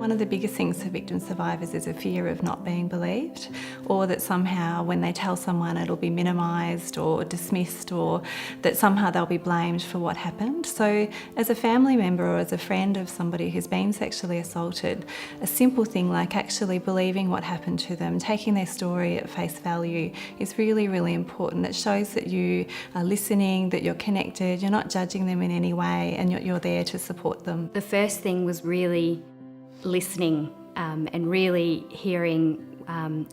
One of the biggest things for victim survivors is a fear of not being believed, or that somehow when they tell someone it'll be minimised or dismissed, or that somehow they'll be blamed for what happened. So as a family member or as a friend of somebody who's been sexually assaulted, a simple thing like actually believing what happened to them, taking their story at face value is really, really important. It shows that you are listening, that you're connected, you're not judging them in any way, and you're there to support them. The first thing was really listening and really hearing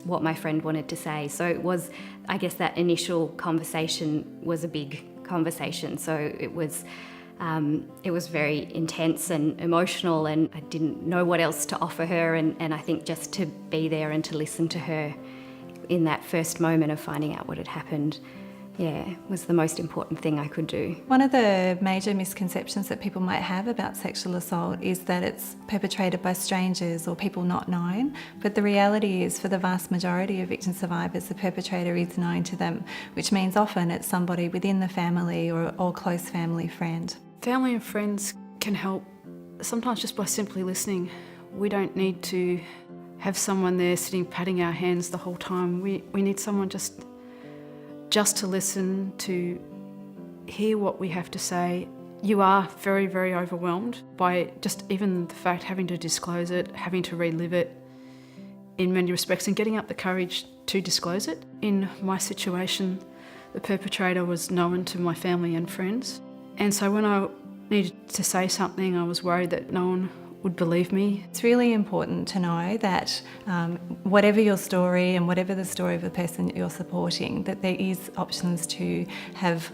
what my friend wanted to say. So it was, I guess, that initial conversation was a big conversation. So it was very intense and emotional, and I didn't know what else to offer her, and I think just to be there and to listen to her in that first moment of finding out what had happened, was the most important thing I could do. One of the major misconceptions that people might have about sexual assault is that it's perpetrated by strangers or people not known, but the reality is for the vast majority of victim survivors, the perpetrator is known to them, which means often it's somebody within the family or close family friend. Family and friends can help sometimes just by simply listening. We don't need to have someone there sitting patting our hands the whole time. We need someone just to listen, to hear what we have to say. You are very, very overwhelmed by just even the fact having to disclose it, having to relive it in many respects, and getting up the courage to disclose it. In my situation, the perpetrator was known to my family and friends, and so when I needed to say something, I was worried that no one would believe me. It's really important to know that whatever your story and whatever the story of the person that you're supporting, that there is options to have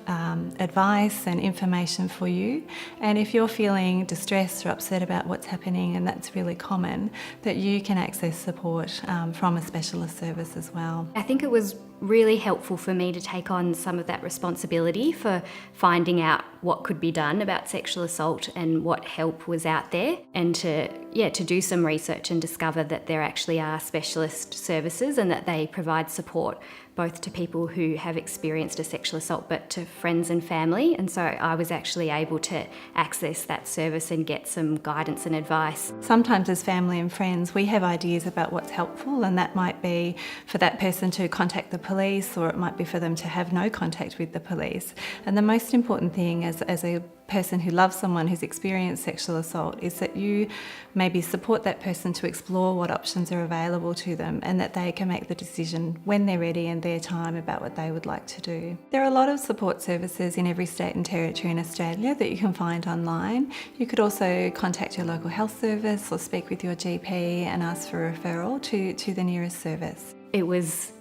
advice and information for you. And if you're feeling distressed or upset about what's happening, and that's really common, that you can access support from a specialist service as well. I think it was really helpful for me to take on some of that responsibility for finding out what could be done about sexual assault and what help was out there, and to do some research and discover that there actually are specialist services and that they provide support both to people who have experienced a sexual assault but to friends and family. And so I was actually able to access that service and get some guidance and advice. Sometimes as family and friends we have ideas about what's helpful, and that might be for that person to contact the police, or it might be for them to have no contact with the police. And the most important thing as a person who loves someone who's experienced sexual assault is that you maybe support that person to explore what options are available to them, and that they can make the decision when they're ready and their time about what they would like to do. There are a lot of support services in every state and territory in Australia that you can find online. You could also contact your local health service or speak with your GP and ask for a referral to the nearest service. It was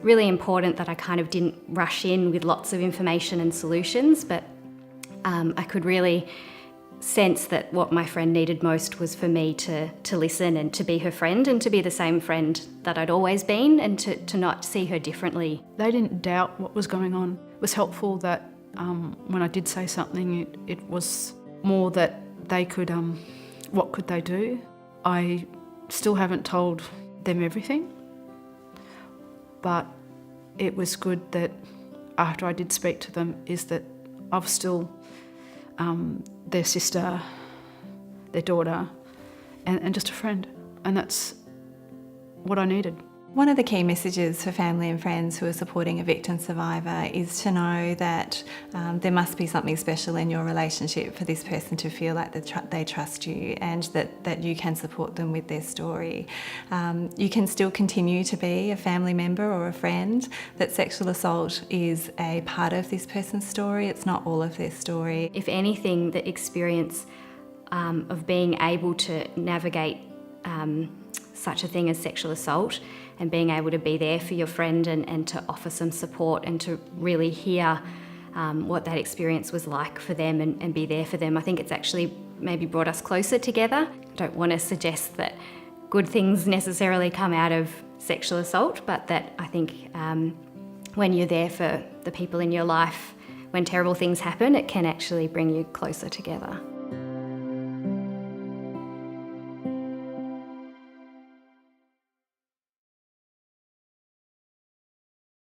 really important that I kind of didn't rush in with lots of information and solutions, but I could really sense that what my friend needed most was for me to listen and to be her friend, and to be the same friend that I'd always been, and to not see her differently. They didn't doubt what was going on. It was helpful that when I did say something, it was more that they could, what could they do? I still haven't told them everything, but it was good that after I did speak to them is that I was still their sister, their daughter, and just a friend. And that's what I needed. One of the key messages for family and friends who are supporting a victim survivor is to know that there must be something special in your relationship for this person to feel like they trust you, and that you can support them with their story. You can still continue to be a family member or a friend, that sexual assault is a part of this person's story, it's not all of their story. If anything, the experience of being able to navigate such a thing as sexual assault, and being able to be there for your friend and to offer some support and to really hear what that experience was like for them and be there for them. I think it's actually maybe brought us closer together. I don't want to suggest that good things necessarily come out of sexual assault, but that I think when you're there for the people in your life, when terrible things happen, it can actually bring you closer together.